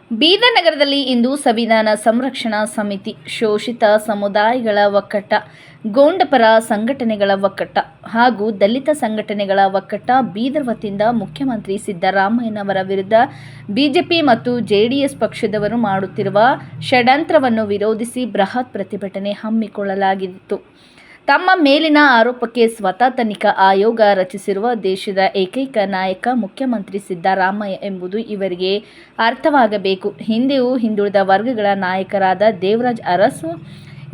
ಬೀದರ್ ನಗರದಲ್ಲಿ ಇಂದು ಸಂವಿಧಾನ ಸಂರಕ್ಷಣಾ ಸಮಿತಿ, ಶೋಷಿತ ಸಮುದಾಯಗಳ ಒಕ್ಕೂಟ, ಗೋಂಡಪರ ಸಂಘಟನೆಗಳ ಒಕ್ಕೂಟ ಹಾಗೂ ದಲಿತ ಸಂಘಟನೆಗಳ ಒಕ್ಕೂಟ ಬೀದರ್ ವತಿಯಿಂದ ಮುಖ್ಯಮಂತ್ರಿ ಸಿದ್ದರಾಮಯ್ಯನವರ ವಿರುದ್ಧ ಬಿಜೆಪಿ ಮತ್ತು ಜೆಡಿಎಸ್ ಪಕ್ಷದವರು ಮಾಡುತ್ತಿರುವ ಷಡ್ಯಂತ್ರವನ್ನು ವಿರೋಧಿಸಿ ಬೃಹತ್ ಪ್ರತಿಭಟನೆ ಹಮ್ಮಿಕೊಳ್ಳಲಾಗಿತ್ತು. ತಮ್ಮ ಮೇಲಿನ ಆರೋಪಕ್ಕೆ ಸ್ವತಃ ತನಿಖಾ ಆಯೋಗ ರಚಿಸಿರುವ ದೇಶದ ಏಕೈಕ ನಾಯಕ ಮುಖ್ಯಮಂತ್ರಿ ಸಿದ್ದರಾಮಯ್ಯ ಎಂಬುದು ಇವರಿಗೆ ಅರ್ಥವಾಗಬೇಕು. ಹಿಂದೆಯೂ ಹಿಂದುಳಿದ ವರ್ಗಗಳ ನಾಯಕರಾದ ದೇವರಾಜ ಅರಸು,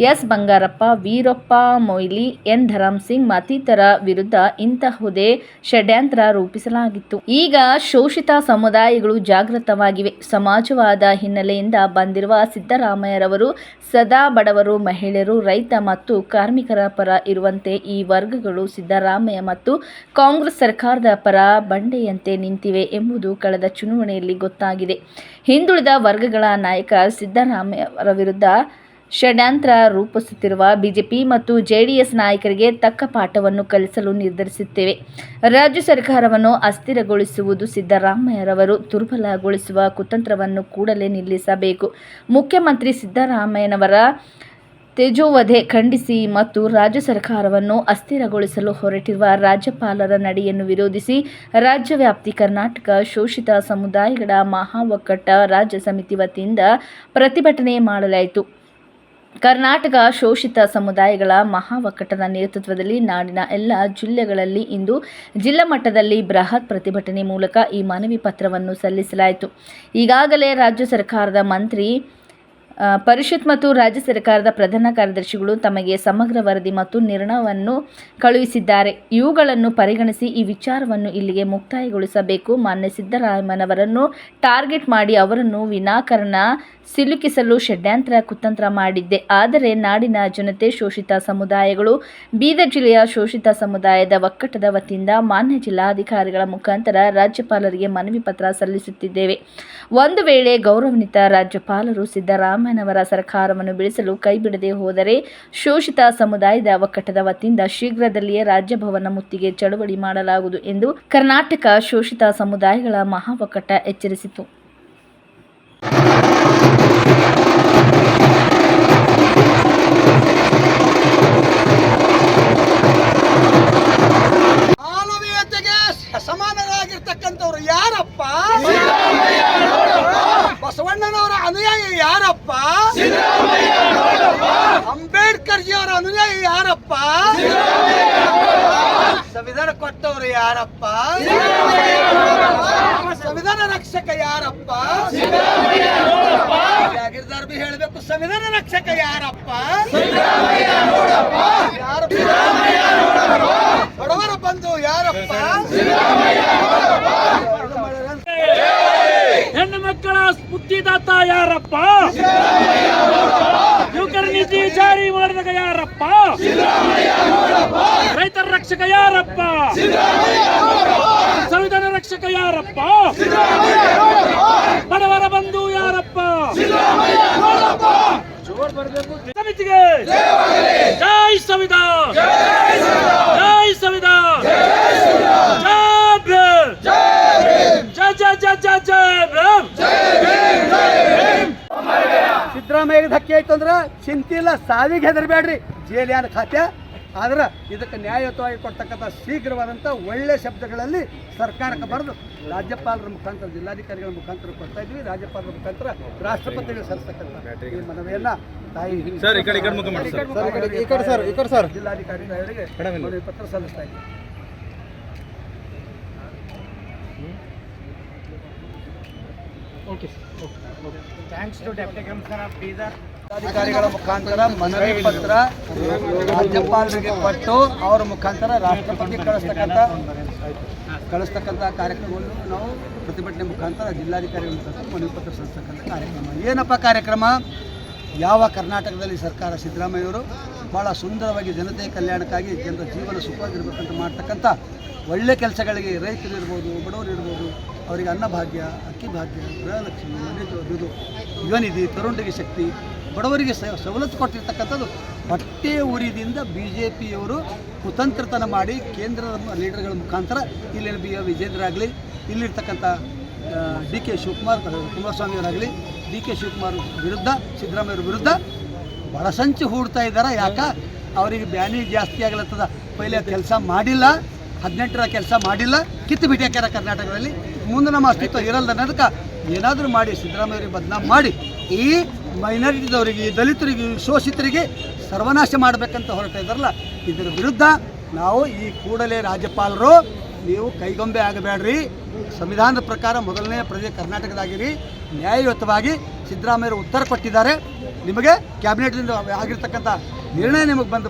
ಎಸ್ ಬಂಗಾರಪ್ಪ, ವೀರಪ್ಪ ಮೊಯ್ಲಿ, ಎನ್ ಧರಂಸಿಂಗ್ ಮತ್ತಿತರ ವಿರುದ್ಧ ಇಂತಹುದೇ ಷಡ್ಯಂತ್ರ ರೂಪಿಸಲಾಗಿತ್ತು. ಈಗ ಶೋಷಿತ ಸಮುದಾಯಗಳು ಜಾಗೃತವಾಗಿವೆ. ಸಮಾಜವಾದ ಹಿನ್ನೆಲೆಯಿಂದ ಬಂದಿರುವ ಸಿದ್ದರಾಮಯ್ಯರವರು ಸದಾ ಬಡವರು, ಮಹಿಳೆಯರು, ರೈತ ಮತ್ತು ಕಾರ್ಮಿಕರ ಪರ ಇರುವಂತೆ ಈ ವರ್ಗಗಳು ಸಿದ್ದರಾಮಯ್ಯ ಮತ್ತು ಕಾಂಗ್ರೆಸ್ ಸರ್ಕಾರದ ಪರ ಬಂಡೆಯಂತೆ ನಿಂತಿವೆ ಎಂಬುದು ಕಳೆದ ಚುನಾವಣೆಯಲ್ಲಿ ಗೊತ್ತಾಗಿದೆ. ಹಿಂದುಳಿದ ವರ್ಗಗಳ ನಾಯಕ ಸಿದ್ದರಾಮಯ್ಯವರ ವಿರುದ್ಧ ಷಡ್ಯಂತ್ರ ರೂಪಿಸುತ್ತಿರುವ ಬಿಜೆಪಿ ಮತ್ತು ಜೆಡಿಎಸ್ ನಾಯಕರಿಗೆ ತಕ್ಕ ಪಾಠವನ್ನು ಕಲಿಸಲು ನಿರ್ಧರಿಸುತ್ತೇವೆ. ರಾಜ್ಯ ಸರ್ಕಾರವನ್ನು ಅಸ್ಥಿರಗೊಳಿಸುವುದು ಸಿದ್ದರಾಮಯ್ಯರವರು ದುರ್ಬಲಗೊಳಿಸುವ ಕುತಂತ್ರವನ್ನು ಕೂಡಲೇ ನಿಲ್ಲಿಸಬೇಕು. ಮುಖ್ಯಮಂತ್ರಿ ಸಿದ್ದರಾಮಯ್ಯನವರ ತೇಜೋವಧೆ ಖಂಡಿಸಿ ಮತ್ತು ರಾಜ್ಯ ಸರ್ಕಾರವನ್ನು ಅಸ್ಥಿರಗೊಳಿಸಲು ಹೊರಟಿರುವ ರಾಜ್ಯಪಾಲರ ನಡೆಯನ್ನು ವಿರೋಧಿಸಿ ರಾಜ್ಯವ್ಯಾಪಿ ಕರ್ನಾಟಕ ಶೋಷಿತ ಸಮುದಾಯಗಳ ಮಹಾ ಒಕ್ಕೂಟ ರಾಜ್ಯ ಸಮಿತಿ ವತಿಯಿಂದ ಪ್ರತಿಭಟನೆ ಮಾಡಲಾಯಿತು. ಕರ್ನಾಟಕ ಶೋಷಿತ ಸಮುದಾಯಗಳ ಮಹಾ ಒಕ್ಕೂಟದ ನೇತೃತ್ವದಲ್ಲಿ ನಾಡಿನ ಎಲ್ಲ ಜಿಲ್ಲೆಗಳಲ್ಲಿ ಇಂದು ಜಿಲ್ಲಾ ಮಟ್ಟದಲ್ಲಿ ಬೃಹತ್ ಪ್ರತಿಭಟನೆ ಮೂಲಕ ಈ ಮನವಿ ಪತ್ರವನ್ನು ಸಲ್ಲಿಸಲಾಯಿತು. ಈಗಾಗಲೇ ರಾಜ್ಯ ಸರ್ಕಾರದ ಮಂತ್ರಿ ಪರಿಷತ್ ಮತ್ತು ರಾಜ್ಯ ಸರ್ಕಾರದ ಪ್ರಧಾನ ಕಾರ್ಯದರ್ಶಿಗಳು ತಮಗೆ ಸಮಗ್ರ ವರದಿ ಮತ್ತು ನಿರ್ಣಯವನ್ನು ಕಳುಹಿಸಿದ್ದಾರೆ. ಇವುಗಳನ್ನು ಪರಿಗಣಿಸಿ ಈ ವಿಚಾರವನ್ನು ಇಲ್ಲಿಗೆ ಮುಕ್ತಾಯಗೊಳಿಸಬೇಕು. ಮಾನ್ಯ ಸಿದ್ದರಾಮಯ್ಯನವರನ್ನು ಟಾರ್ಗೆಟ್ ಮಾಡಿ ಅವರನ್ನು ವಿನಾಕಾರಣ ಸಿಲುಕಿಸಲು ಷಡ್ಯಂತ್ರ ಕುತಂತ್ರ ಮಾಡಿದ್ದೆ. ಆದರೆ ನಾಡಿನ ಜನತೆ, ಶೋಷಿತ ಸಮುದಾಯಗಳು, ಬೀದರ್ ಜಿಲ್ಲೆಯ ಶೋಷಿತ ಸಮುದಾಯದ ಒಕ್ಕೂಟದ ವತಿಯಿಂದ ಮಾನ್ಯ ಜಿಲ್ಲಾಧಿಕಾರಿಗಳ ಮುಖಾಂತರ ರಾಜ್ಯಪಾಲರಿಗೆ ಮನವಿ ಪತ್ರ ಸಲ್ಲಿಸುತ್ತಿದ್ದೇವೆ. ಒಂದು ವೇಳೆ ಗೌರವಾನ್ವಿತ ರಾಜ್ಯಪಾಲರು ಸಿದ್ದರಾಮಯ್ಯನವರ ಸರ್ಕಾರವನ್ನು ಬೀಳಿಸಲು ಕೈಬಿಡದೆ ಹೋದರೆ ಶೋಷಿತ ಸಮುದಾಯದ ಒಕ್ಕೂಟದ ವತಿಯಿಂದ ಶೀಘ್ರದಲ್ಲಿಯೇ ರಾಜಭವನ ಮುತ್ತಿಗೆ ಚಳವಳಿ ಮಾಡಲಾಗುವುದು ಎಂದು ಕರ್ನಾಟಕ ಶೋಷಿತ ಸಮುದಾಯಗಳ ಮಹಾ ಒಕ್ಕೂಟ ಎಚ್ಚರಿಸಿತು. ಸಮಾನರಾಗಿರ್ತಕ್ಕಂಥವ್ರು ಯಾರಪ್ಪ? ಬಸವಣ್ಣನವರ ಅನುಯಾಯಿ ಯಾರಪ್ಪ? ಅಂಬೇಡ್ಕರ್ ಜಿಯವರ ಅನುಯಾಯಿ ಯಾರಪ್ಪ? ಸಂವಿಧಾನ ಕೊಟ್ಟವರು ಯಾರಪ್ಪ? ಸಂವಿಧಾನ ರಕ್ಷಕ ಯಾರಪ್ಪ? ಜಾಗೀರ್ದಾರ್ ಬಿ ಹೇಳಬೇಕು, ಸಂವಿಧಾನ ರಕ್ಷಕ ಯಾರಪ್ಪ? ಬಡವರ ಬಂಧು ಯಾರಪ್ಪ? ಹೆಣ್ಣು ಮಕ್ಕಳ ಸ್ಫೂರ್ತಿದಾತ ಯಾರಪ್ಪ? ಯುವಕರ ನೀತಿ ಜಾರಿ ಮಾಡಿದಾಗ ಯಾರಪ್ಪ? ರೈತರ ರಕ್ಷಕ ಯಾರಪ್ಪ? ಸಂವಿಧಾನ ರಕ್ಷಕ ಯಾರಪ್ಪ? ಬಡವರ ಬಂಧು ಯಾರಪ್ಪ? ಸಮಿತಿಗೆ ಜೈ ಸಂವಿಧಾನ, ಜೈ ಸಂವಿಧಾನ, ಸಿದ್ದರಾಮಯ್ಯ ಧಕ್ಕೆ ಆಯ್ತು ಅಂದ್ರೆ ಚಿಂತಿಲ್ಲ, ಸಾವಿಗೆ ಹೆದರ್ಬೇಡ್ರಿ, ಜೈಲ್ ಯಾನ ಖಾತೆ. ಆದ್ರೆ ಇದಕ್ಕೆ ನ್ಯಾಯಯುತವಾಗಿ ಕೊಡ್ತಕ್ಕಂಥ ಶೀಘ್ರವಾದಂಥ ಒಳ್ಳೆ ಶಬ್ದಗಳಲ್ಲಿ ಸರ್ಕಾರಕ್ಕೆ ಬರೆದು ರಾಜ್ಯಪಾಲರ ಮುಖಾಂತರ, ಜಿಲ್ಲಾಧಿಕಾರಿಗಳ ಮುಖಾಂತರ ಕೊಡ್ತಾ ಇದ್ವಿ. ರಾಜ್ಯಪಾಲರ ಮುಖಾಂತರ ರಾಷ್ಟ್ರಪತಿಗಳು ಸಲ್ಲಿಸ್ತಕ್ಕಂಥ ಈ ಮನವಿಯನ್ನ ತಾಯಿ ಜಿಲ್ಲಾಧಿಕಾರಿ ಅವರಿಗೆ ಮನವಿ ಪತ್ರ ಸಲ್ಲಿಸ್ತಾ ಇದ್ವಿ. ಅಧಿಕಾರಿಗಳ ಮುಖಾಂತರ ಮನವಿ ಪತ್ರ ರಾಜ್ಯಪಾಲರಿಗೆ ಕೊಟ್ಟು ಅವರ ಮುಖಾಂತರ ರಾಷ್ಟ್ರಪತಿ ಕಳಿಸ್ತಕ್ಕಂಥ ಕಾರ್ಯಕ್ರಮವನ್ನು ನಾವು ಪ್ರತಿಭಟನೆ ಮುಖಾಂತರ ಜಿಲ್ಲಾಧಿಕಾರಿಗಳ ಮುಖಾಂತರ ಮನವಿ ಪತ್ರ ಸಲ್ಲಿಸ್ತಕ್ಕಂಥ ಕಾರ್ಯಕ್ರಮ. ಏನಪ್ಪ ಕಾರ್ಯಕ್ರಮ? ಯಾವ ಕರ್ನಾಟಕದಲ್ಲಿ ಸರ್ಕಾರ ಸಿದ್ದರಾಮಯ್ಯವರು ಭಾಳ ಸುಂದರವಾಗಿ ಜನತೆ ಕಲ್ಯಾಣಕ್ಕಾಗಿ ಜನರ ಜೀವನ ಸುಖವಾಗಿರ್ಬೇಕಂತ ಮಾಡ್ತಕ್ಕಂಥ ಒಳ್ಳೆ ಕೆಲಸಗಳಿಗೆ ರೈತರು ಇರ್ಬೋದು, ಬಡವರು ಇರ್ಬೋದು, ಅವರಿಗೆ ಅನ್ನಭಾಗ್ಯ, ಅಕ್ಕಿ ಭಾಗ್ಯ, ಗೃಹಲಕ್ಷ್ಮಿ, ಇದು ಯುವನಿಧಿ, ತರುಣಿಗೆ ಶಕ್ತಿ, ಬಡವರಿಗೆ ಸವಲತ್ತು ಕೊಟ್ಟಿರ್ತಕ್ಕಂಥದ್ದು ಹೊಟ್ಟೆ ಉರಿದಿಂದ BJPಯವರು ಕುತಂತ್ರತನ ಮಾಡಿ ಕೇಂದ್ರದ ಲೀಡರ್ಗಳ ಮುಖಾಂತರ ಇಲ್ಲಿನ ವಿಜೇಂದ್ರ ಆಗಲಿ, ಇಲ್ಲಿರ್ತಕ್ಕಂಥ ಡಿ ಕೆ ಶಿವಕುಮಾರ್ ಕುಮಾರಸ್ವಾಮಿಯವರಾಗಲಿ ಡಿ ಕೆ ಶಿವಕುಮಾರ್ ವಿರುದ್ಧ ಸಿದ್ದರಾಮಯ್ಯವ್ರ ವಿರುದ್ಧ ಒಳಸಂಚು ಹೂಡ್ತಾ ಇದ್ದಾರೆ. ಅವರಿಗೆ ಬ್ಯಾನಿ ಜಾಸ್ತಿ ಆಗ್ಲತ್ತದ. ಪೈಲೆ ಕೆಲಸ ಮಾಡಿಲ್ಲ, 18ರ ಕೆಲಸ ಮಾಡಿಲ್ಲ, ಕಿತ್ತು ಬಿಟ್ಟಾಕ್ಯಾರ ಕರ್ನಾಟಕದಲ್ಲಿ. ಮುಂದೆ ನಮ್ಮ ಅಸ್ತಿತ್ವ ಇರಲ್ಲ ಅನ್ನೋದಕ್ಕೆ ಏನಾದರೂ ಮಾಡಿ ಸಿದ್ದರಾಮಯ್ಯವ್ರಿಗೆ ಬದನಾಮ್ ಮಾಡಿ ಈ ಮೈನಾರಿಟಿದವರಿಗೆ, ದಲಿತರಿಗೆ, ಶೋಷಿತರಿಗೆ ಸರ್ವನಾಶ ಮಾಡಬೇಕಂತ ಹೊರಟ ಇದ್ದಾರಲ್ಲ, ಇದರ ವಿರುದ್ಧ ನಾವು ಈ ಕೂಡಲೇ ರಾಜ್ಯಪಾಲರು ನೀವು ಕೈಗೊಂಬೆ ಆಗಬೇಡ್ರಿ. ಸಂವಿಧಾನದ ಪ್ರಕಾರ ಮೊದಲನೇ ಪ್ರಜೆ ಕರ್ನಾಟಕದಾಗಿರಿ. ನ್ಯಾಯಯುತವಾಗಿ ಸಿದ್ದರಾಮಯ್ಯರು ಉತ್ತರ ಕೊಟ್ಟಿದ್ದಾರೆ. ನಿಮಗೆ ಕ್ಯಾಬಿನೆಟ್ನಿಂದ ಆಗಿರ್ತಕ್ಕಂಥ ನಿರ್ಣಯ ನಿಮಗೆ ಬಂದು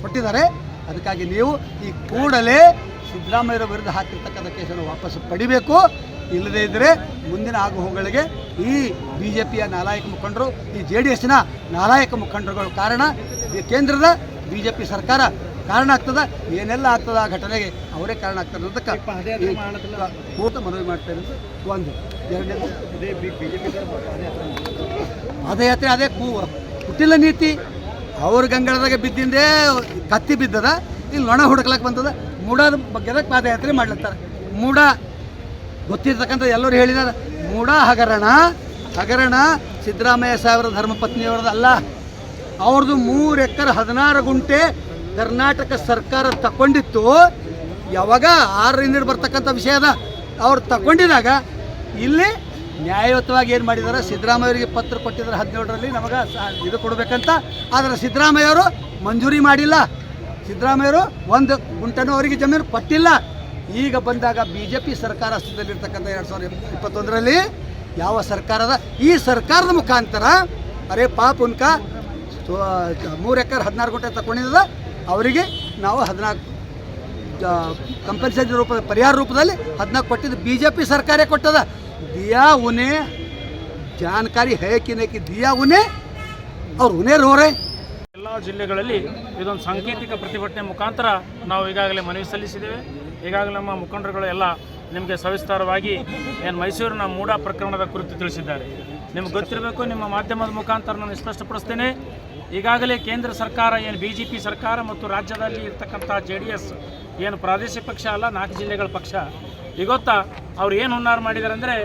ಕೊಟ್ಟಿದ್ದಾರೆ. ಅದಕ್ಕಾಗಿ ನೀವು ಈ ಕೂಡಲೇ ಸಿದ್ದರಾಮಯ್ಯರ ವಿರುದ್ಧ ಹಾಕಿರ್ತಕ್ಕಂಥ ಕೇಸನ್ನು ವಾಪಸ್ ಪಡಿಬೇಕು. ಇಲ್ಲದೇ ಇದ್ದರೆ ಮುಂದಿನ ಆಗುಹೋಗಳಿಗೆ ಈ BJPಯ ನಾಲಾಯಕ ಮುಖಂಡರು, ಈ JDSನ ನಾಲಾಯಕ ಮುಖಂಡರುಗಳು ಕಾರಣ, ಈ ಕೇಂದ್ರದ BJP ಸರ್ಕಾರ ಕಾರಣ ಆಗ್ತದೆ. ಏನೆಲ್ಲ ಆಗ್ತದೆ ಆ ಘಟನೆಗೆ ಅವರೇ ಕಾರಣ ಆಗ್ತದೆ ಅನ್ನೋದಕ್ಕೆ ಪೂರ್ತ ಮನವಿ ಮಾಡ್ತೇನೆ. ಒಂದು ಎರಡನೇದು ಪಾದಯಾತ್ರೆ ಅದೇ ಹುಟ್ಟಿಲ್ಲ ನೀತಿ. ಅವ್ರ ಗಂಗಳದಾಗ ಬಿದ್ದಿಂದೇ ಕತ್ತಿ ಬಿದ್ದದ, ಇಲ್ಲಿ ನೊಣ ಹುಡುಕ್ಲಕ್ಕೆ ಬಂದದ. ಮೂಡದ ಬಗ್ಗೆ ಪಾದಯಾತ್ರೆ ಮಾಡ್ಲತ್ತಾರೆ. ಮೂಡ ಗೊತ್ತಿರ್ತಕ್ಕಂಥ ಎಲ್ಲರೂ ಹೇಳಿದ್ದಾರೆ. ಮೂಡ ಹಗರಣ ಸಿದ್ದರಾಮಯ್ಯ ಸಾಹೇಬರ ಧರ್ಮಪತ್ನಿಯವರದಲ್ಲ. ಅವ್ರದ್ದು 3 ಎಕರೆ 16 ಗುಂಟೆ ಕರ್ನಾಟಕ ಸರ್ಕಾರ ತಗೊಂಡಿತ್ತು. ಯಾವಾಗ 6ರಿಂದ ಬರ್ತಕ್ಕಂಥ ವಿಷಯ ಅದ. ಅವ್ರು ತಗೊಂಡಿದಾಗ ಇಲ್ಲಿ ನ್ಯಾಯಯುತವಾಗಿ ಏನು ಮಾಡಿದ್ದಾರೆ, ಸಿದ್ದರಾಮಯ್ಯವರಿಗೆ ಪತ್ರ ಕೊಟ್ಟಿದ್ದಾರೆ 17ರಲ್ಲಿ ನಮಗೆ ಇದು ಕೊಡಬೇಕಂತ. ಆದರೆ ಸಿದ್ದರಾಮಯ್ಯವರು ಮಂಜೂರಿ ಮಾಡಿಲ್ಲ. ಸಿದ್ದರಾಮಯ್ಯವರು 1 ಗುಂಟನೂ ಅವರಿಗೆ ಜಮೀನು ಕೊಟ್ಟಿಲ್ಲ. ಈಗ ಬಂದಾಗ BJP ಸರ್ಕಾರ ಅಸ್ತಿತ್ವದಲ್ಲಿರ್ತಕ್ಕಂಥ 2021ರಲ್ಲಿ ಯಾವ ಸರ್ಕಾರದ ಈ ಸರ್ಕಾರದ ಮುಖಾಂತರ ಅರೆ ಪಾಪ ಉನ್ಕ 3 ಎಕರೆ 16 ಗುಂಟೆ ತಗೊಂಡಿದ್ದ ಅವರಿಗೆ ನಾವು 14 ಕಂಪನ್ಸೇಷನ್ ರೂಪದ ಪರಿಹಾರ ರೂಪದಲ್ಲಿ 14 ಕೊಟ್ಟಿದ್ದು BJP ಸರ್ಕಾರ ಕೊಟ್ಟದ. ದಿಯಾ ಉನೆ ಜಾನಕಾರಿ ಹೇ ಕಿ ನೇ ಕಿ ದಿಯಾ ಉನೆ ಅವ್ರು ಉನೆ ರೋರೆ. ಎಲ್ಲ ಜಿಲ್ಲೆಗಳಲ್ಲಿ ಇದೊಂದು ಸಾಂಕೇತಿಕ ಪ್ರತಿಭಟನೆ ಮುಖಾಂತರ ನಾವು ಈಗಾಗಲೇ ಮನವಿ ಸಲ್ಲಿಸಿದ್ದೇವೆ. ಈಗಾಗಲೇ ನಮ್ಮ ಮುಖಂಡರುಗಳು ಎಲ್ಲ ನಿಮಗೆ ಸವಿಸ್ತಾರವಾಗಿ ಏನು ಮೈಸೂರಿನ ಮೂಡ ಪ್ರಕರಣದ ಕುರಿತು ತಿಳಿಸಿದ್ದಾರೆ. ನಿಮ್ಗೆ ಗೊತ್ತಿರಬೇಕು, ನಿಮ್ಮ ಮಾಧ್ಯಮದ ಮುಖಾಂತರ ನಾನು ಸ್ಪಷ್ಟಪಡಿಸ್ತೇನೆ. ಈಗಾಗಲೇ ಕೇಂದ್ರ ಸರ್ಕಾರ ಏನು BJP ಸರ್ಕಾರ ಮತ್ತು ರಾಜ್ಯದಲ್ಲಿ ಇರ್ತಕ್ಕಂಥ JDS ಏನು ಪ್ರಾದೇಶಿಕ ಪಕ್ಷ ಅಲ್ಲ, 4 ಜಿಲ್ಲೆಗಳ ಪಕ್ಷ, ಇವತ್ತು ಅವ್ರು ಏನು ಹುನ್ನಾರ ಮಾಡಿದ್ದಾರೆ ಅಂದರೆ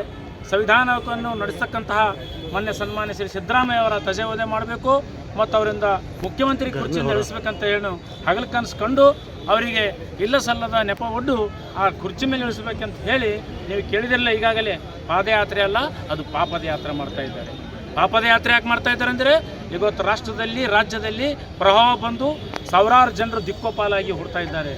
ಸಂವಿಧಾನವನ್ನು ನಡೆಸ್ತಕ್ಕಂತಹ ಮೊನ್ನೆ ಸನ್ಮಾನ್ಯ ಶ್ರೀ ಸಿದ್ದರಾಮಯ್ಯ ಅವರ ತಜೆವಧೆ ಮಾಡಬೇಕು ಮತ್ತು ಅವರಿಂದ ಮುಖ್ಯಮಂತ್ರಿ ಕುರ್ಚಿಯಿಂದ ಇಳಿಸ್ಬೇಕಂತ ಹೇಳಿ ಹಗಲು ಕನಸು ಕಂಡು ಅವರಿಗೆ ಇಲ್ಲ ಸಲ್ಲದ ನೆಪ ಒಡ್ಡು ಆ ಕುರ್ಚಿ ಮೇಲೆ ಇಳಿಸ್ಬೇಕಂತ ಹೇಳಿ ನೀವು ಕೇಳಿದಿರಲ್ಲ. ಈಗಾಗಲೇ ಪಾದಯಾತ್ರೆ ಅಲ್ಲ, ಅದು ಪಾಪದ ಯಾತ್ರೆ ಮಾಡ್ತಾ ಇದ್ದಾರೆ. ಪಾಪದ ಯಾತ್ರೆ ಯಾಕೆ ಮಾಡ್ತಾ ಇದ್ದಾರೆ ಅಂದರೆ ಇವತ್ತು ರಾಷ್ಟ್ರದಲ್ಲಿ, ರಾಜ್ಯದಲ್ಲಿ ಪ್ರವಾಹ ಬಂದು ಸಾವಿರಾರು ಜನರು ದಿಕ್ಕೋಪಾಲಾಗಿ ಹುಡ್ತಾ ಇದ್ದಾರೆ.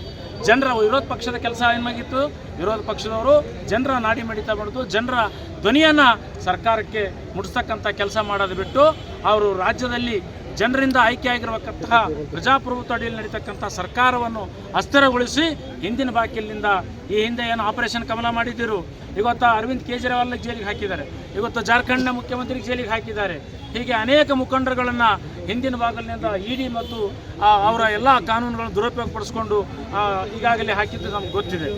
ಜನರ ವಿರೋಧ ಪಕ್ಷದ ಕೆಲಸ ಏನಾಗಿತ್ತು, ವಿರೋಧ ಪಕ್ಷದವರು ಜನರ ನಾಡಿ ಮಿಡಿತ ಮಾಡೋದು, ಜನರ ಧ್ವನಿಯನ್ನು ಸರ್ಕಾರಕ್ಕೆ ಮುಟ್ಟಿಸ್ತಕ್ಕಂಥ ಕೆಲಸ ಮಾಡೋದು ಬಿಟ್ಟು ಅವರು ರಾಜ್ಯದಲ್ಲಿ ಜನರಿಂದ ಆಯ್ಕೆಯಾಗಿರುವಂತಹ ಪ್ರಜಾಪ್ರಭುತ್ವ ಅಡಿಯಲ್ಲಿ ನಡೀತಕ್ಕಂಥ ಸರ್ಕಾರವನ್ನು ಅಸ್ಥಿರಗೊಳಿಸಿ ಹಿಂದಿನ ಬಾಕಿಲಿನಿಂದ ಈ ಹಿಂದೆ ಏನು ಆಪರೇಷನ್ ಕಮಲ ಮಾಡಿದ್ದರು, ಇವತ್ತು ಅರವಿಂದ್ ಕೇಜ್ರಿವಾಲ್ ಜೈಲಿಗೆ ಹಾಕಿದ್ದಾರೆ, ಇವತ್ತು ಜಾರ್ಖಂಡ್ನ ಮುಖ್ಯಮಂತ್ರಿಗೆ ಜೈಲಿಗೆ ಹಾಕಿದ್ದಾರೆ. ಹೀಗೆ ಅನೇಕ ಮುಖಂಡರುಗಳನ್ನು ಹಿಂದಿನ ಭಾಗಲಿನಿಂದ ED ಮತ್ತು ಅವರ ಎಲ್ಲ ಕಾನೂನುಗಳನ್ನು ದುರುಪಯೋಗಪಡಿಸಿಕೊಂಡು ಈಗಾಗಲೇ ಹಾಕಿದ್ದು ನಮ್ಗೆ ಗೊತ್ತಿದೆ.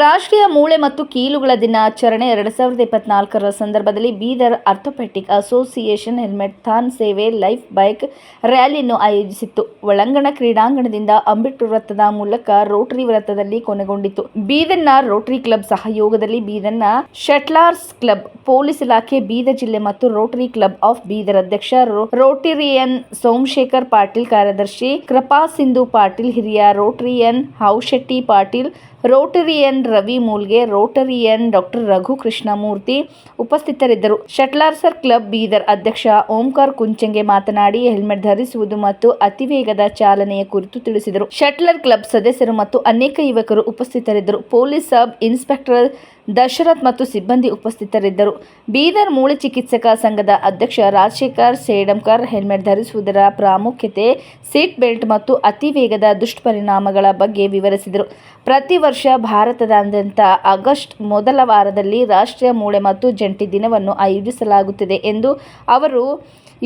ರಾಷ್ಟ್ರೀಯ ಮೂಳೆ ಮತ್ತು ಕೀಲುಗಳ ದಿನಾಚರಣೆ 2024ರ ಸಂದರ್ಭದಲ್ಲಿ Bidar orthopaedic association helmet than ಸೇವೆ ಲೈಫ್ ಬೈಕ್ ರ್ಯಾಲಿಯನ್ನು ಆಯೋಜಿಸಿತ್ತು. ಒಳಾಂಗಣ ಕ್ರೀಡಾಂಗಣದಿಂದ ಅಂಬೇಡ್ಕರ್ ವೃತ್ತದ ಮೂಲಕ ರೋಟರಿ ವೃತ್ತದಲ್ಲಿ ಕೊನೆಗೊಂಡಿತು. ಬೀದರ್ನ ರೋಟರಿ ಕ್ಲಬ್ ಸಹಯೋಗದಲ್ಲಿ ಬೀದರ್ನ ಶಟ್ಲರ್ಸ್ ಕ್ಲಬ್, ಪೊಲೀಸ್ ಇಲಾಖೆ, ಬೀದರ್ ಜಿಲ್ಲೆ ಮತ್ತು ರೋಟರಿ ಕ್ಲಬ್ ಆಫ್ ಬೀದರ್ ಅಧ್ಯಕ್ಷ ರೋಟರಿಯನ್ ಸೋಮಶೇಖರ್ ಪಾಟೀಲ್, ಕಾರ್ಯದರ್ಶಿ ಕೃಪಾ ಸಿಂಧು ಪಾಟೀಲ್, ಹಿರಿಯ Rotarian Haushetti Patil, Rotarian Ravi Mulge, Rotarian doctor Raghu Krishnamurthy ಉಪಸ್ಥಿತರಿದ್ದರು. ಶಟ್ಲರ್ಸರ್ ಕ್ಲಬ್ ಬೀದರ್ ಅಧ್ಯಕ್ಷ ಓಂಕಾರ್ ಕುಂಚಂಗೆ ಮಾತನಾಡಿ ಹೆಲ್ಮೆಟ್ ಧರಿಸುವುದು ಮತ್ತು ಅತಿವೇಗದ ಚಾಲನೆಯ ಕುರಿತು ತಿಳಿಸಿದರು. ಶಟ್ಲರ್ ಕ್ಲಬ್ ಸದಸ್ಯರು ಮತ್ತು ಅನೇಕ ಯುವಕರು ಉಪಸ್ಥಿತರಿದ್ದರು. ಪೊಲೀಸ್ ಸಬ್ ಇನ್ಸ್ಪೆಕ್ಟರ್ ದಶರಥ್ ಮತ್ತು ಸಿಬ್ಬಂದಿ ಉಪಸ್ಥಿತರಿದ್ದರು. ಬೀದರ್ ಮೂಳೆ ಚಿಕಿತ್ಸಕ ಸಂಘದ ಅಧ್ಯಕ್ಷ ರಾಜಶೇಖರ್ ಸೇಡಂಕರ್ ಹೆಲ್ಮೆಟ್ ಧರಿಸುವುದರ ಪ್ರಾಮುಖ್ಯತೆ, ಸೀಟ್ ಬೆಲ್ಟ್ ಮತ್ತು ಅತಿ ವೇಗದ ದುಷ್ಪರಿಣಾಮಗಳ ಬಗ್ಗೆ ವಿವರಿಸಿದರು. ಪ್ರತಿ ವರ್ಷ ಭಾರತದಾದ್ಯಂತ ಆಗಸ್ಟ್ ಮೊದಲ ವಾರದಲ್ಲಿ ರಾಷ್ಟ್ರೀಯ ಮೂಳೆ ಮತ್ತು ಜಂಟಿ ದಿನವನ್ನು ಆಯೋಜಿಸಲಾಗುತ್ತದೆ ಎಂದು ಅವರು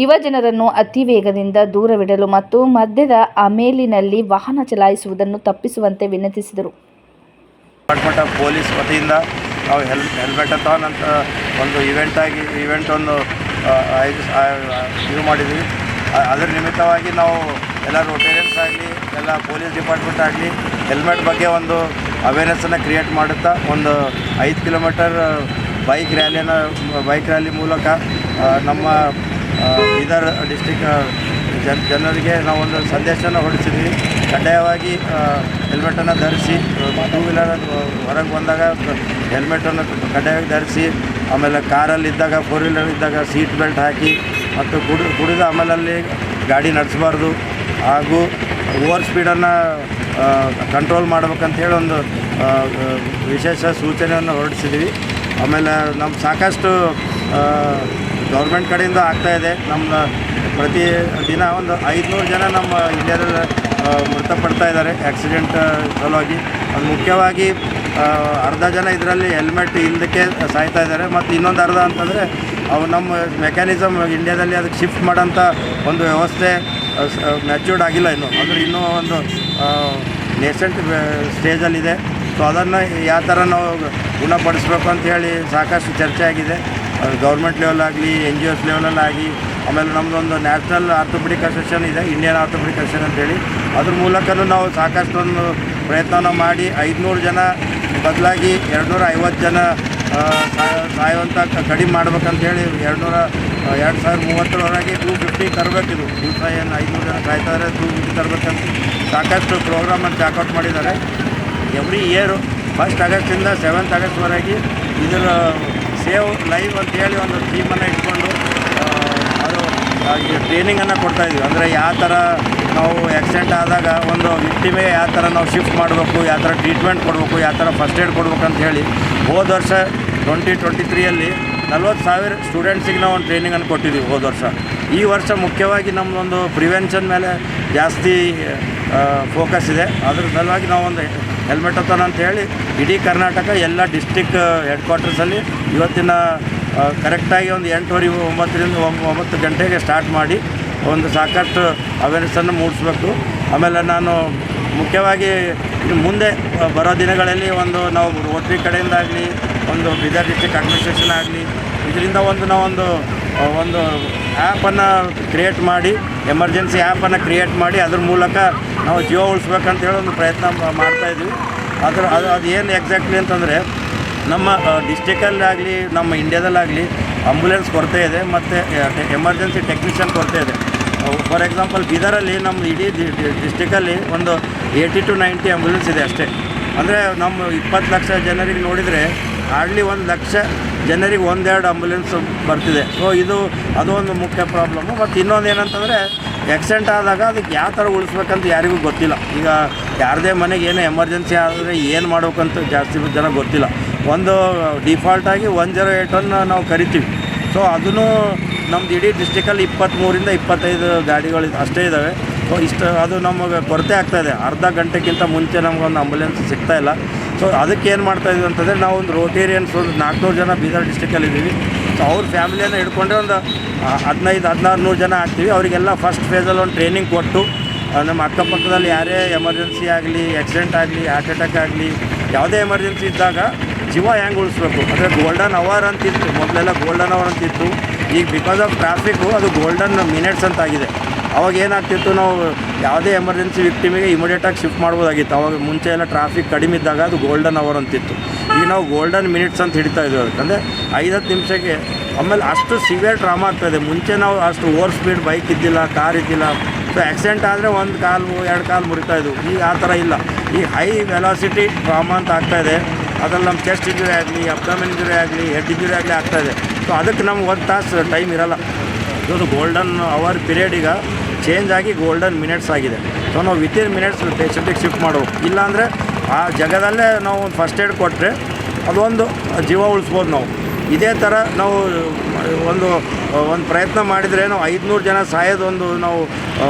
ಯುವಜನರನ್ನು ಅತಿ ವೇಗದಿಂದ ದೂರವಿಡಲು ಮತ್ತು ಮದ್ಯದ ಅಮೇಲಿನಲ್ಲಿ ವಾಹನ ಚಲಾಯಿಸುವುದನ್ನು ತಪ್ಪಿಸುವಂತೆ ವಿನಂತಿಸಿದರು. ಡಿಪಾರ್ಟ್ಮೆಂಟ್ ಆಫ್ ಪೊಲೀಸ್ ವತಿಯಿಂದ ನಾವು ಹೆಲ್ಮೆಟಥಾನ್ ಅಂತ ಒಂದು ಇವೆಂಟನ್ನು ಇದು ಮಾಡಿದ್ದೀವಿ. ಅದರ ನಿಮಿತ್ತವಾಗಿ ನಾವು ಎಲ್ಲ ರೋಟೇರಿಯನ್ಸ್ ಆಗಲಿ, ಎಲ್ಲ ಪೊಲೀಸ್ ಡಿಪಾರ್ಟ್ಮೆಂಟ್ ಆಗಲಿ ಹೆಲ್ಮೆಟ್ ಬಗ್ಗೆ ಒಂದು ಅವೇರ್ನೆಸ್ಸನ್ನು ಕ್ರಿಯೇಟ್ ಮಾಡುತ್ತಾ ಒಂದು 5 ಕಿಲೋಮೀಟರ್ ಬೈಕ್ ರ್ಯಾಲಿ ಮೂಲಕ ನಮ್ಮ ಬೀದರ್ ಡಿಸ್ಟಿಕ್ ಜನರಿಗೆ ನಾವು ಒಂದು ಸಂದೇಶನ ಹೊರಡಿಸಿದ್ವಿ. ಕಡ್ಡಾಯವಾಗಿ ಹೆಲ್ಮೆಟನ್ನು ಧರಿಸಿ, ಟೂ ವೀಲರ್ ಹೊರಗೆ ಬಂದಾಗ ಹೆಲ್ಮೆಟನ್ನು ಕಡ್ಡಾಯವಾಗಿ ಧರಿಸಿ, ಆಮೇಲೆ ಕಾರಲ್ಲಿದ್ದಾಗ, ಫೋರ್ ವೀಲರ್ ಇದ್ದಾಗ ಸೀಟ್ ಬೆಲ್ಟ್ ಹಾಕಿ, ಮತ್ತು ಕುಡಿದ ಆಮೇಲಲ್ಲಿ ಗಾಡಿ ನಡೆಸಬಾರ್ದು, ಹಾಗೂ ಓವರ್ ಸ್ಪೀಡನ್ನು ಕಂಟ್ರೋಲ್ ಮಾಡ್ಬೇಕಂತೇಳಿ ಒಂದು ವಿಶೇಷ ಸೂಚನೆಯನ್ನು ಹೊರಡಿಸಿದ್ವಿ. ಆಮೇಲೆ ನಮ್ಮ ಸಾಕಷ್ಟು ಗೌರ್ಮೆಂಟ್ ಕಡೆಯಿಂದ ಆಗ್ತಾಯಿದೆ. ನಮ್ಮ ಪ್ರತಿ ದಿನ ಒಂದು 500 ಜನ ನಮ್ಮ ಇಂಡಿಯಾದಲ್ಲಿ ಮೃತಪಡ್ತಾ ಇದ್ದಾರೆ ಆಕ್ಸಿಡೆಂಟ್ ಸಲುವಾಗಿ. ಅದು ಮುಖ್ಯವಾಗಿ ಅರ್ಧ ಜನ ಇದರಲ್ಲಿ ಹೆಲ್ಮೆಟ್ ಇಲ್ಲದಕ್ಕೆ ಸಾಯ್ತಾ ಇದ್ದಾರೆ. ಮತ್ತು ಇನ್ನೊಂದು ಅರ್ಧ ಅಂತಂದರೆ ಅವು ನಮ್ಮ ಮೆಕ್ಯಾನಿಸಮ್ ಇಂಡಿಯಾದಲ್ಲಿ ಅದಕ್ಕೆ ಶಿಫ್ಟ್ ಮಾಡೋಂಥ ಒಂದು ವ್ಯವಸ್ಥೆ ಮ್ಯಾಚ್ಯೂರ್ಡ್ ಆಗಿಲ್ಲ ಇನ್ನೂ. ಅಂದರೆ ಇನ್ನೂ ಒಂದು ನೇಸೆಂಟ್ ಸ್ಟೇಜಲ್ಲಿದೆ. ಸೊ ಅದನ್ನು ಯಾವ ಥರ ನಾವು ಗುಣಪಡಿಸ್ಬೇಕು ಅಂಥೇಳಿ ಸಾಕಷ್ಟು ಚರ್ಚೆ ಆಗಿದೆ. ಗೌರ್ಮೆಂಟ್ ಲೆವೆಲಾಗಲಿ, NGOs ಲೆವೆಲಲ್ಲಾಗಿ, ಆಮೇಲೆ ನಮ್ಮದೊಂದು ನ್ಯಾಷನಲ್ ಆರ್ಥೋಪೆಡಿಕ್ ಅಸೋಸಿಯೇಷನ್ ಇದೆ, ಇಂಡಿಯನ್ ಆರ್ಥೋಪೆಡಿಕ್ ಅಸೋಸಿಯೇಷನ್ ಅಂತೇಳಿ. ಅದ್ರ ಮೂಲಕನೂ ನಾವು ಸಾಕಷ್ಟೊಂದು ಪ್ರಯತ್ನನ ಮಾಡಿ 500 ಜನ ಬದಲಾಗಿ 250 ಜನ ಸಾಯುವಂಥ ಕಡಿಮೆ ಮಾಡ್ಬೇಕಂತೇಳಿ 2030ರವರೆಗೆ 250 ತರಬೇಕಿದು. ದಿವಸ ಏನು 500 ಜನ ಸಾಯ್ತಾರೆ, 250 ತರಬೇಕಂತ ಸಾಕಷ್ಟು ಪ್ರೋಗ್ರಾಮನ್ನು ಚಾಕೌಟ್ ಮಾಡಿದ್ದಾರೆ. ಎವ್ರಿ ಇಯರು 1st ಆಗಸ್ಟಿಂದ 7th ಆಗಸ್ಟ್ವರೆಗೆ ಇದರ ಸೇವ್ ಲೈವ್ ಅಂತೇಳಿ ಒಂದು ಥೀಮನ್ನು ಇಟ್ಕೊಂಡು ಅದು ಟ್ರೈನಿಂಗನ್ನು ಕೊಡ್ತಾಯಿದ್ವಿ. ಅಂದರೆ ಯಾವ ಥರ ನಾವು ಆಕ್ಸಿಡೆಂಟ್ ಆದಾಗ ಒಂದು ವಿಕ್ಟಿಮಿಗೆ ಯಾವ ಥರ ನಾವು ಶಿಫ್ಟ್ ಮಾಡಬೇಕು, ಯಾವ ಥರ ಟ್ರೀಟ್ಮೆಂಟ್ ಕೊಡಬೇಕು, ಯಾವ ಥರ ಫಸ್ಟ್ ಏಡ್ ಕೊಡ್ಬೇಕು ಅಂತ ಹೇಳಿ ಹೋದ ವರ್ಷ 2023ಯಲ್ಲಿ 40,000 ಸ್ಟೂಡೆಂಟ್ಸಿಗೆ ನಾವು ಒಂದು ಟ್ರೈನಿಂಗನ್ನು ಕೊಟ್ಟಿದ್ದೀವಿ ಹೋದ ವರ್ಷ. ಈ ವರ್ಷ ಮುಖ್ಯವಾಗಿ ನಮ್ಮದೊಂದು ಪ್ರಿವೆನ್ಷನ್ ಮೇಲೆ ಜಾಸ್ತಿ ಫೋಕಸ್ ಇದೆ. ಅದ್ರ ಸಲುವಾಗಿ ನಾವೊಂದು ಹೆಲ್ಮೆಟಥಾನ್ ಅಂತ ಹೇಳಿ ಇಡೀ ಕರ್ನಾಟಕ ಎಲ್ಲ ಡಿಸ್ಟಿಕ್ ಹೆಡ್ ಕ್ವಾರ್ಟರ್ಸಲ್ಲಿ ಇವತ್ತಿನ ಕರೆಕ್ಟಾಗಿ ಒಂದು 8:30 9 ಗಂಟೆಗೆ ಸ್ಟಾರ್ಟ್ ಮಾಡಿ ಒಂದು ಸಾಕಷ್ಟು ಅವೇರ್ನೆಸ್ಸನ್ನು ಮೂಡಿಸ್ಬೇಕು. ಆಮೇಲೆ ನಾನು ಮುಖ್ಯವಾಗಿ ಮುಂದೆ ಬರೋ ದಿನಗಳಲ್ಲಿ ಒಂದು ನಾವು ರೋಟ್ರಿ ಕಡೆಯಿಂದಾಗಲಿ, ಒಂದು ಬೀದರ್ ಡಿಸ್ಟಿಕ್ ಅಡ್ಮಿನಿಸ್ಟ್ರೇಷನ್ ಆಗಲಿ, ಇದರಿಂದ ನಾವೊಂದು ಆ್ಯಪನ್ನು ಕ್ರಿಯೇಟ್ ಮಾಡಿ, ಎಮರ್ಜೆನ್ಸಿ ಆ್ಯಪನ್ನು ಕ್ರಿಯೇಟ್ ಮಾಡಿ ಅದ್ರ ಮೂಲಕ ನಾವು ಜೀವ ಉಳಿಸ್ಬೇಕಂತೇಳಿ ಒಂದು ಪ್ರಯತ್ನ ಮಾಡ್ತಾಯಿದ್ವಿ. ಅದು ಏನು ಎಕ್ಸಾಕ್ಟ್ಲಿ ಅಂತಂದರೆ, ನಮ್ಮ ಡಿಸ್ಟಿಕಲ್ಲಾಗಲಿ ನಮ್ಮ ಇಂಡಿಯಾದಲ್ಲಾಗಲಿ ಆಂಬುಲೆನ್ಸ್ ಕೊರತೆ ಇದೆ, ಮತ್ತು ಎಮರ್ಜೆನ್ಸಿ ಟೆಕ್ನಿಷಿಯನ್ ಕೊರತೆ ಇದೆ. ಫಾರ್ ಎಕ್ಸಾಂಪಲ್ ಬೀದರಲ್ಲಿ ನಮ್ಮ ಇಡೀ ಡಿಸ್ಟಿಕಲ್ಲಿ ಒಂದು 80 to 90 ಆಂಬುಲೆನ್ಸ್ ಇದೆ ಅಷ್ಟೇ. ಅಂದರೆ ನಮ್ಮ 20 ಲಕ್ಷ ಜನರಿಗೆ ನೋಡಿದರೆ ಹಾರ್ಡ್ಲಿ 1 ಲಕ್ಷ ಜನರಿಗೆ 1-2 ಆಂಬುಲೆನ್ಸ್ ಬರ್ತಿದೆ. ಸೊ ಅದು ಒಂದು ಮುಖ್ಯ ಪ್ರಾಬ್ಲಮ್ಮು. ಮತ್ತು ಇನ್ನೊಂದು ಏನಂತಂದರೆ, ಆಕ್ಸಿಡೆಂಟ್ ಆದಾಗ ಅದಕ್ಕೆ ಯಾವ ಥರ ಉಳಿಸ್ಬೇಕಂತ ಯಾರಿಗೂ ಗೊತ್ತಿಲ್ಲ. ಈಗ ಯಾರದೇ ಮನೆಗೆ ಏನೋ ಎಮರ್ಜೆನ್ಸಿ ಆದರೆ ಏನು ಮಾಡ್ಬೇಕಂತ ಜಾಸ್ತಿ ಜನ ಗೊತ್ತಿಲ್ಲ. ಒಂದು ಡಿಫಾಲ್ಟಾಗಿ 108 ನಾವು ಕರಿತೀವಿ. ಸೊ ಅದನ್ನು ನಮ್ದು ಇಡೀ ಡಿಸ್ಟಿಕಲ್ಲಿ 23 to 25 ಗಾಡಿಗಳು ಅಷ್ಟೇ ಇದ್ದಾವೆ. ಸೊ ಅದು ನಮಗೆ ಕೊರತೆ ಆಗ್ತಾಯಿದೆ. ಅರ್ಧ ಗಂಟೆಗಿಂತ ಮುಂಚೆ ನಮಗೊಂದು ಆಂಬುಲೆನ್ಸ್ ಸಿಗ್ತಾಯಿಲ್ಲ. ಸೊ ಅದಕ್ಕೆ ಏನು ಮಾಡ್ತಾಯಿದ್ವಿ ಅಂತಂದರೆ, ನಾವು ಒಂದು ರೋಟೇರಿಯನ್ಸ್ ಒಂದು 400 ಜನ ಬೀದರ್ ಡಿಸ್ಟಿಕಲ್ಲಿದ್ದೀವಿ. ಸೊ ಅವ್ರ ಫ್ಯಾಮಿಲಿಯನ್ನು ಹಿಡ್ಕೊಂಡ್ರೆ ಒಂದು 1500-1600 ಜನ ಆಗ್ತೀವಿ. ಅವರಿಗೆಲ್ಲ ಫಸ್ಟ್ ಫೇಸಲ್ಲಿ ಒಂದು ಟ್ರೈನಿಂಗ್ ಕೊಟ್ಟು, ನಮ್ಮ ಅಕ್ಕಪಕ್ಕದಲ್ಲಿ ಯಾರೇ ಎಮರ್ಜೆನ್ಸಿ ಆಗಲಿ, ಆಕ್ಸಿಡೆಂಟ್ ಆಗಲಿ, ಹಾರ್ಟ್ ಅಟ್ಯಾಕ್ ಆಗಲಿ, ಯಾವುದೇ ಎಮರ್ಜೆನ್ಸಿ ಇದ್ದಾಗ ಜೀವ ಹೆಂಗೆ ಉಳಿಸ್ಬೇಕು. ಅಂದರೆ ಗೋಲ್ಡನ್ ಅವರ್ ಅಂತಿತ್ತು ಮೊದಲೆಲ್ಲ, ಗೋಲ್ಡನ್ ಅವರ್ ಅಂತಿತ್ತು. ಈಗ ಬಿಕಾಸ್ ಆಫ್ ಟ್ರಾಫಿಕ್ಕು ಅದು ಗೋಲ್ಡನ್ ಮಿನಿಟ್ಸ್ ಅಂತ ಆಗಿದೆ. ಅವಾಗ ಏನಾಗ್ತಿತ್ತು, ನಾವು ಯಾವುದೇ ಎಮರ್ಜೆನ್ಸಿ ವಿಕ್ಟಿಮಿಗೆ ಇಮಿಡಿಯೇಟಾಗಿ ಶಿಫ್ಟ್ ಮಾಡ್ಬೋದಾಗಿತ್ತು. ಅವಾಗ ಮುಂಚೆ ಎಲ್ಲ ಟ್ರಾಫಿಕ್ ಕಡಿಮೆ ಇದ್ದಾಗ ಅದು ಗೋಲ್ಡನ್ ಅವರ್ ಅಂತಿತ್ತು. ಈಗ ನಾವು ಗೋಲ್ಡನ್ ಮಿನಿಟ್ಸ್ ಅಂತ ಹಿಡಿತಾ ಇದ್ದೀವಿ. ಅದಕ್ಕಂದರೆ 5-10 ನಿಮಿಷಕ್ಕೆ. ಆಮೇಲೆ ಅಷ್ಟು ಸಿವಿಯರ್ ಟ್ರಾಮಾ ಆಗ್ತಾಯಿದೆ. ಮುಂಚೆ ನಾವು ಅಷ್ಟು ಓವರ್ ಸ್ಪೀಡ್ ಬೈಕ್ ಇದ್ದಿಲ್ಲ, ಕಾರ್ ಇದ್ದಿಲ್ಲ. ಸೊ ಆಕ್ಸಿಡೆಂಟ್ ಆದರೆ 1 ಕಾಲು 2 ಕಾಲು ಮುರಿತಾಯಿದ್ವು. ಈಗ ಆ ಥರ ಇಲ್ಲ. ಈಗ ಹೈ ವೆಲಾಸಿಟಿ ಟ್ರಾಮಾ ಅಂತ ಆಗ್ತಾಯಿದೆ. ಅದ್ರಲ್ಲಿ ನಮ್ಮ ಚೆಸ್ಟ್ ಇಂಜುರಿ ಆಗಲಿ, ಅಬ್ಡಮನ್ ಇಂಜುರಿ ಆಗಲಿ, ಹೆಡ್ ಇಂಜುರಿ ಆಗಲಿ ಆಗ್ತಾಯಿದೆ. ಸೊ ಅದಕ್ಕೆ ನಮ್ಗೆ 1 ತಾಸು ಟೈಮ್ ಇರೋಲ್ಲ. ಇದು ಗೋಲ್ಡನ್ ಅವರ್ ಪೀರಿಯಡ್ ಈಗ ಚೇಂಜ್ ಆಗಿ ಗೋಲ್ಡನ್ ಮಿನಿಟ್ಸ್ ಆಗಿದೆ. ಸೊ ನಾವು ವಿತಿನ್ ಮಿನಿಟ್ಸ್ ಪೇಷಂಟಿಗೆ ಶಿಫ್ಟ್ ಮಾಡಬೇಕು. ಇಲ್ಲಾಂದರೆ ಆ ಜಾಗದಲ್ಲೇ ನಾವು ಒಂದು ಫಸ್ಟ್ ಏಡ್ ಕೊಟ್ಟರೆ ಅದೊಂದು ಜೀವ ಉಳಿಸ್ಬೋದು ನಾವು. ಇದೇ ಥರ ನಾವು ಒಂದು ಪ್ರಯತ್ನ ಮಾಡಿದರೆ ನಾವು 500 ಜನ ಸಾಯೋದೊಂದು ನಾವು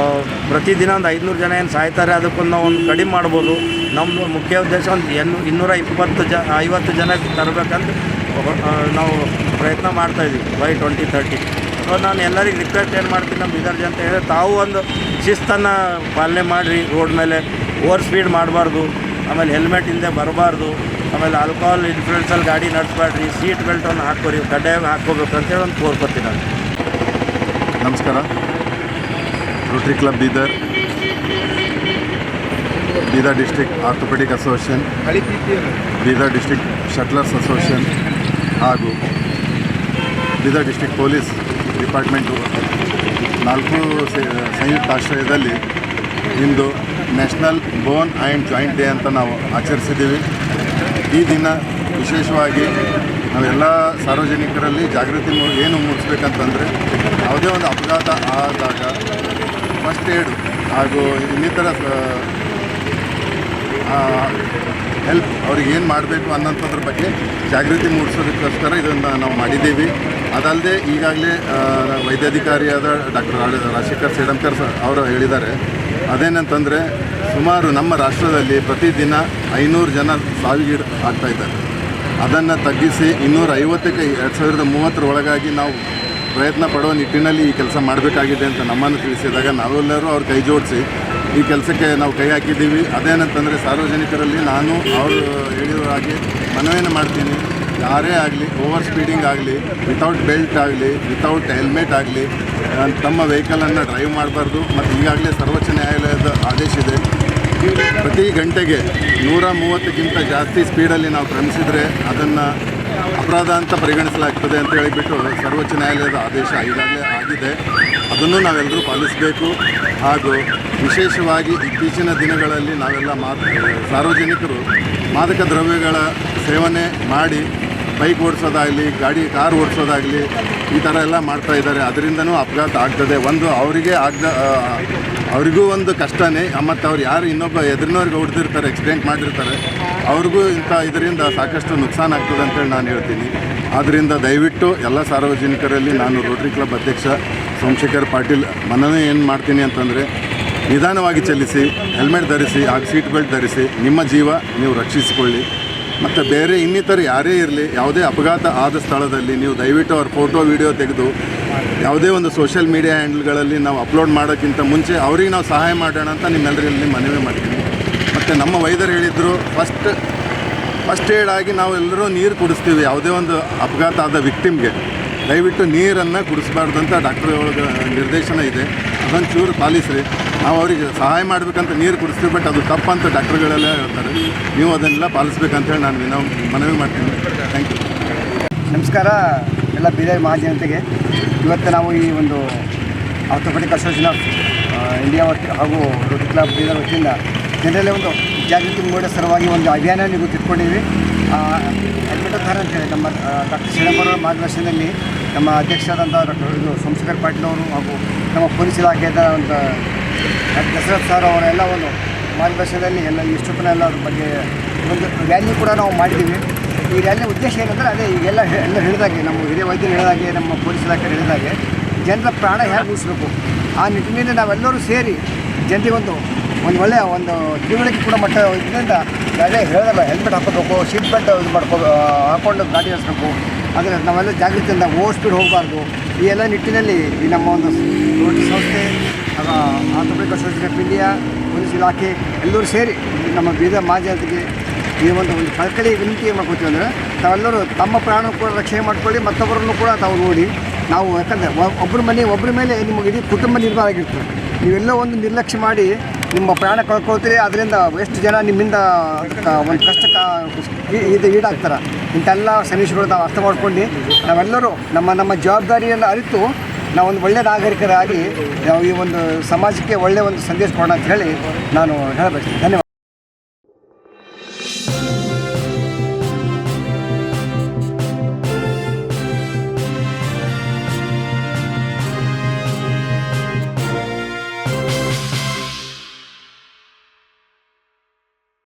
ಪ್ರತಿದಿನ ಒಂದು 500 ಜನ ಏನು ಸಾಯ್ತಾರೆ ಅದಕ್ಕೊಂದು ನಾವು ಒಂದು ಕಡಿಮೆ ಮಾಡ್ಬೋದು. ನಮ್ಮದು ಮುಖ್ಯ ಉದ್ದೇಶ ಒಂದು 250 ಜನ ತರಬೇಕಂತ ನಾವು ಪ್ರಯತ್ನ ಮಾಡ್ತಾಯಿದ್ದೀವಿ ಬೈ 2030. ಸೊ ನಾನು ಎಲ್ಲರಿಗೂ ರಿಕ್ವೆಸ್ಟ್ ಏನು ಮಾಡ್ತೀನಿ, ನಮ್ಮ ಬೀದರ್ ಜನ ಅಂತ ಹೇಳಿದ್ರೆ, ತಾವು ಒಂದು ಶಿಸ್ತನ್ನು ಪಾಲನೆ ಮಾಡಿರಿ. ರೋಡ್ ಮೇಲೆ ಓವರ್ ಸ್ಪೀಡ್ ಮಾಡಬಾರ್ದು, ಆಮೇಲೆ ಹೆಲ್ಮೆಟ್ ಇಲ್ಲದೆ ಬರಬಾರ್ದು, ಆಮೇಲೆ ಆಲ್ಕೋಹಾಲ್ ಇನ್ಫ್ಲೂಯೆನ್ಸಲ್ಲಿ ಗಾಡಿ ನಡೆಸಬೇಡ್ರಿ, ಸೀಟ್ ಬೆಲ್ಟನ್ನು ಹಾಕ್ಕೊರಿ, ಕಡ್ಡಾಯವಾಗಿ ಹಾಕ್ಕೋಬೇಕು ಅಂತೇಳಿ ಒಂದು ಕೋರ್ಕೊತೀನಿ ನಾನು. ನಮಸ್ಕಾರ. Rotary club Bidar, Bidar district orthopedic association, Bidar district shuttlers association ಹಾಗೂ ಬೀದರ್ ಡಿಸ್ಟ್ರಿಕ್ಟ್ ಪೊಲೀಸ್ ಡಿಪಾರ್ಟ್ಮೆಂಟು 4 ಸಂಯುಕ್ತ ಆಶ್ರಯದಲ್ಲಿ ಇಂದು national bone and joint day ಅಂತ ನಾವು ಆಚರಿಸಿದ್ದೀವಿ. ಈ ದಿನ ವಿಶೇಷವಾಗಿ ನಾವೆಲ್ಲ ಸಾರ್ವಜನಿಕರಲ್ಲಿ ಜಾಗೃತಿ ಏನು ಮೂಡಿಸ್ಬೇಕಂತಂದರೆ ಯಾವುದೇ ಒಂದು ಅಪಘಾತ ಆದಾಗ ಫಸ್ಟ್ ಏಡ್ ಹಾಗೂ ಇನ್ನಿತರ ಹೆಲ್ಪ್ ಅವ್ರಿಗೆ ಏನು ಮಾಡಬೇಕು ಅನ್ನೋಂಥದ್ರ ಬಗ್ಗೆ ಜಾಗೃತಿ ಮೂಡಿಸೋದಕ್ಕೋಸ್ಕರ ಇದನ್ನು ನಾವು ಮಾಡಿದ್ದೀವಿ. ಅದಲ್ಲದೆ ಈಗಾಗಲೇ ವೈದ್ಯಾಧಿಕಾರಿಯಾದ ಡಾಕ್ಟರ್ ರಾಜಶೇಖರ್ ಸೇಡಂಕರ್ ಅವರು ಹೇಳಿದ್ದಾರೆ, ಅದೇನಂತಂದರೆ ಸುಮಾರು ನಮ್ಮ ರಾಷ್ಟ್ರದಲ್ಲಿ ಪ್ರತಿದಿನ 500 ಜನ ಸಾವಿಗೀಡು ಆಗ್ತಾಯಿದ್ದಾರೆ. ಅದನ್ನು ತಗ್ಗಿಸಿ 250ಕ್ಕೆ 2030 ಒಳಗಾಗಿ ನಾವು ಪ್ರಯತ್ನ ಪಡುವ ನಿಟ್ಟಿನಲ್ಲಿ ಈ ಕೆಲಸ ಮಾಡಬೇಕಾಗಿದೆ ಅಂತ ನಮ್ಮನ್ನು ತಿಳಿಸಿದಾಗ ನಾವೆಲ್ಲರೂ ಅವ್ರ ಕೈ ಜೋಡಿಸಿ ಈ ಕೆಲಸಕ್ಕೆ ನಾವು ಕೈ ಹಾಕಿದ್ದೀವಿ. ಅದೇನಂತಂದರೆ ಸಾರ್ವಜನಿಕರಲ್ಲಿ ನಾನು ಅವರು ಹೇಳಿರೋ ಹಾಗೆ ಮನವಿಯನ್ನು ಮಾಡ್ತೀನಿ, ಯಾರೇ ಆಗಲಿ ಓವರ್ ಸ್ಪೀಡಿಂಗ್ ಆಗಲಿ, ವಿತೌಟ್ ಬೆಲ್ಟ್ ಆಗಲಿ, ವಿತೌಟ್ ಹೆಲ್ಮೆಟ್ ಆಗಲಿ ತಮ್ಮ ವೆಹಿಕಲನ್ನು ಡ್ರೈವ್ ಮಾಡಬಾರ್ದು. ಮತ್ತು ಈಗಾಗಲೇ ಸರ್ವೋಚ್ಚ ನ್ಯಾಯಾಲಯದ ಆದೇಶ ಇದೆ, ಪ್ರತಿ ಗಂಟೆಗೆ 130ಕ್ಕಿಂತ ಜಾಸ್ತಿ ಸ್ಪೀಡಲ್ಲಿ ನಾವು ಕ್ರಮಿಸಿದರೆ ಅದನ್ನು ಅಪರಾಧ ಅಂತ ಪರಿಗಣಿಸಲಾಗ್ತದೆ ಅಂತ ಹೇಳಿಬಿಟ್ಟು ಸರ್ವೋಚ್ಚ ನ್ಯಾಯಾಲಯದ ಆದೇಶ ಈಗಾಗಲೇ ಆಗಿದೆ. ಅದನ್ನು ನಾವೆಲ್ಲರೂ ಪಾಲಿಸಬೇಕು. ಹಾಗೂ ವಿಶೇಷವಾಗಿ ಇತ್ತೀಚಿನ ದಿನಗಳಲ್ಲಿ ನಾವೆಲ್ಲ ಸಾರ್ವಜನಿಕರು ಮಾದಕ ದ್ರವ್ಯಗಳ ಸೇವನೆ ಮಾಡಿ ಬೈಕ್ ಓಡಿಸೋದಾಗಲಿ, ಕಾರ್ ಓಡಿಸೋದಾಗಲಿ ಈ ಥರ ಎಲ್ಲ ಮಾಡ್ತಾಯಿದ್ದಾರೆ. ಅದರಿಂದನೂ ಅಪಘಾತ ಆಗ್ತದೆ. ಒಂದು ಅವರಿಗೂ ಒಂದು ಕಷ್ಟನೇ, ಮತ್ತು ಅವ್ರು ಯಾರು ಇನ್ನೊಬ್ಬ ಎದುರಿನವ್ರಿಗೆ ಹೊಡೆದಿರ್ತಾರೆ, ಆಕ್ಸಿಡೆಂಟ್ ಮಾಡಿರ್ತಾರೆ, ಅವ್ರಿಗೂ ಇದರಿಂದ ಸಾಕಷ್ಟು ನುಕ್ಸಾನ ಆಗ್ತದೆ ಅಂತೇಳಿ ನಾನು ಹೇಳ್ತೀನಿ. ಆದ್ದರಿಂದ ದಯವಿಟ್ಟು ಎಲ್ಲ ಸಾರ್ವಜನಿಕರಲ್ಲಿ ನಾನು ರೋಟರಿ ಕ್ಲಬ್ ಅಧ್ಯಕ್ಷ ಸೋಮಶೇಖರ್ ಪಾಟೀಲ್ ಮನವಿ ಏನು ಮಾಡ್ತೀನಿ ಅಂತಂದರೆ, ನಿಧಾನವಾಗಿ ಚಲಿಸಿ, ಹೆಲ್ಮೆಟ್ ಧರಿಸಿ, ಹಾಗೂ ಸೀಟ್ ಬೆಲ್ಟ್ ಧರಿಸಿ, ನಿಮ್ಮ ಜೀವ ನೀವು ರಕ್ಷಿಸಿಕೊಳ್ಳಿ. ಮತ್ತು ಬೇರೆ ಇನ್ನಿತರ ಯಾರೇ ಇರಲಿ, ಯಾವುದೇ ಅಪಘಾತ ಆದ ಸ್ಥಳದಲ್ಲಿ ನೀವು ದಯವಿಟ್ಟು ಅವ್ರ ಫೋಟೋ ವಿಡಿಯೋ ತೆಗೆದು ಯಾವುದೇ ಒಂದು ಸೋಷಿಯಲ್ ಮೀಡಿಯಾ ಹ್ಯಾಂಡಲ್ಗಳಲ್ಲಿ ನಾವು ಅಪ್ಲೋಡ್ ಮಾಡೋಕ್ಕಿಂತ ಮುಂಚೆ ಅವ್ರಿಗೆ ನಾವು ಸಹಾಯ ಮಾಡೋಣ ಅಂತ ನಿಮ್ಮೆಲ್ಲರಲ್ಲಿ ಮನವಿ ಮಾಡ್ತೀನಿ. ಮತ್ತು ನಮ್ಮ ವೈದ್ಯರು ಹೇಳಿದರು, ಫಸ್ಟ್ ಏಡ್ ಆಗಿ ನಾವೆಲ್ಲರೂ ನೀರು ಕುಡಿಸ್ತೀವಿ. ಯಾವುದೇ ಒಂದು ಅಪಘಾತ ಆದ ವಿಕ್ಟಿಮ್ಗೆ ದಯವಿಟ್ಟು ನೀರನ್ನು ಕುಡಿಸ್ಬಾರ್ದು ಅಂತ ಡಾಕ್ಟರ್ ಒಳಗೆ ನಿರ್ದೇಶನ ಇದೆ. ಅದೊಂದು ಚೂರು ಪಾಲಿಸ್ರಿ. ನಾವು ಅವರಿಗೆ ಸಹಾಯ ಮಾಡಬೇಕಂತ ನೀರು ಕುಡಿಸ್ತೀವಿ, ಬಟ್ ಅದು ತಪ್ಪಂತ ಡಾಕ್ಟರ್ಗಳೆಲ್ಲ ಹೇಳ್ತಾರೆ. ನೀವು ಅದನ್ನೆಲ್ಲ ಪಾಲಿಸ್ಬೇಕಂತೇಳಿ ನಾನು ಮನವಿ ಮಾಡ್ತೀನಿ. Thank you. ನಮಸ್ಕಾರ ಎಲ್ಲ ಬೀದರ್ ಮಹಾಜನತೆಗೆ. ಇವತ್ತು ನಾವು ಈ ಒಂದು ಆರ್ಥೋಪೆಡಿಕ್ ಅಸೋಸಿಯೇಷನ್ ಆಫ್ ಇಂಡಿಯಾ ಹಾಗೂ ರೋಟರಿ ಕ್ಲಬ್ ಬೀದರ್ ವತಿಯಿಂದ ಜನರಲ್ಲೇ ಒಂದು ಜಾಗೃತಿ ಮೂಡೋ ಸಲುವಾಗಿ ಒಂದು ಅಭಿಯಾನ ನೀವು ತಿಳ್ಕೊಂಡಿದ್ವಿ. ಹೆಲ್ಮೆಟ್ ಧಾರ ಅಂತೇಳಿ ನಮ್ಮ ಡಾಕ್ಟರ್ ಶ್ರೀರಾಮರ ಮಾರ್ಗದರ್ಶನದಲ್ಲಿ ನಮ್ಮ ಅಧ್ಯಕ್ಷರಾದಂಥ ಡಾಕ್ಟರ್ ಸೋಮಶೇಖರ್ ಪಾಟೀಲ್ ಅವರು ಹಾಗೂ ನಮ್ಮ ಪೊಲೀಸ್ ಇಲಾಖೆಯ ಒಂದು ದಶರಥ್ ಸರ್ ಅವರೆಲ್ಲ ಒಂದು ಮಾರ್ಗದರ್ಶನದಲ್ಲಿ ಇಷ್ಟೊತ್ತನ ಎಲ್ಲ ಅದ್ರ ಬಗ್ಗೆ ಒಂದು ರ್ಯಾಲಿ ಕೂಡ ನಾವು ಮಾಡಿದ್ದೀವಿ. ಈ ರ್ಯಾಲಿಯ ಉದ್ದೇಶ ಏನಂದರೆ ಅದೇ ಈಗೆಲ್ಲ ಹೇಳಿದಾಗೆ, ನಮ್ಮ ಹಿರಿಯ ವೈದ್ಯರು ಹೇಳಿದಾಗೆ, ನಮ್ಮ ಪೊಲೀಸ್ ಇಲಾಖೆ ಹೇಳಿದಾಗೆ ಜನರ ಪ್ರಾಣ ಹೇಗೆ ಉಳಿಸ್ಬೇಕು ಆ ನಿಟ್ಟಿನಲ್ಲಿ ನಾವೆಲ್ಲರೂ ಸೇರಿ ಜನರಿಗೆ ಒಂದು ಒಳ್ಳೆಯ ಒಂದು ತಿಳುವಳಿಕೆ ಕೂಡ ಮಟ್ಟ ಇದರಿಂದ ಅದೇ ಹೇಳೋದಲ್ಲ, ಹೆಲ್ಮೆಟ್ ಹಾಕೋಬೇಕು, ಸೀಟ್ ಬೆಲ್ಟ್ ಇದು ಹಾಕ್ಕೊಂಡು ಗಾಡಿ ನಡೆಸಬೇಕು. ಆದರೆ ನಾವೆಲ್ಲ ಜಾಗೃತಿಯಿಂದ ಓವರ್ ಸ್ಪೀಡ್ ಹೋಗಬಾರ್ದು. ಈ ಎಲ್ಲ ನಿಟ್ಟಿನಲ್ಲಿ ಈ ನಮ್ಮ ಒಂದು ರೋಟರಿ ಸಂಸ್ಥೆ, orthopaedic association of India, police ಇಲಾಖೆ ಎಲ್ಲರೂ ಸೇರಿ ನಮ್ಮ ಬೀದರ್ ಮಹಾಜನತೆಗೆ ಈ ಒಂದು ಕಳಕಳಿ ವಿನಂತಿ ಮಾಡ್ಕೊತೀವಿ. ಅಂದರೆ ತಾವೆಲ್ಲರೂ ತಮ್ಮ ಪ್ರಾಣ ಕೂಡ ರಕ್ಷಣೆ ಮಾಡ್ಕೊಳ್ಳಿ, ಮತ್ತೊಬ್ಬರನ್ನು ಕೂಡ ತಾವು ನೋಡಿ. ನಾವು ಯಾಕಂದರೆ ಒಬ್ಬರ ಮೇಲೆ ನಿಮಗೆ ಇಡೀ ಕುಟುಂಬ ನಿರ್ಧಾರ ಆಗಿರ್ತದೆ. ನೀವೆಲ್ಲ ಒಂದು ನಿರ್ಲಕ್ಷ್ಯ ಮಾಡಿ ನಿಮ್ಮ ಪ್ರಾಣ ಕಳ್ಕೊಳ್ತೀರಿ. ಅದರಿಂದ ಎಷ್ಟು ಜನ ನಿಮ್ಮಿಂದ ಒಂದು ಕಷ್ಟಕ್ಕೆ ಈಡಾಗ್ತಾರೆ. ಇಂಥೆಲ್ಲ ಸನ್ನಿವೇಶಗಳು ನಾವು ಅರ್ಥ ಮಾಡ್ಕೊಂಡು ನಾವೆಲ್ಲರೂ ನಮ್ಮ ಜವಾಬ್ದಾರಿಯನ್ನು ಅರಿತು ನಾವೊಂದು ಒಳ್ಳೆಯ ನಾಗರಿಕರಾಗಿ ನಾವು ಈ ಒಂದು ಸಮಾಜಕ್ಕೆ ಒಳ್ಳೆಯ ಒಂದು ಸಂದೇಶ ಕೊಡೋಣ ಅಂತ ಹೇಳಿ ನಾನು ಹೇಳಬೇಕು. ಧನ್ಯವಾದ.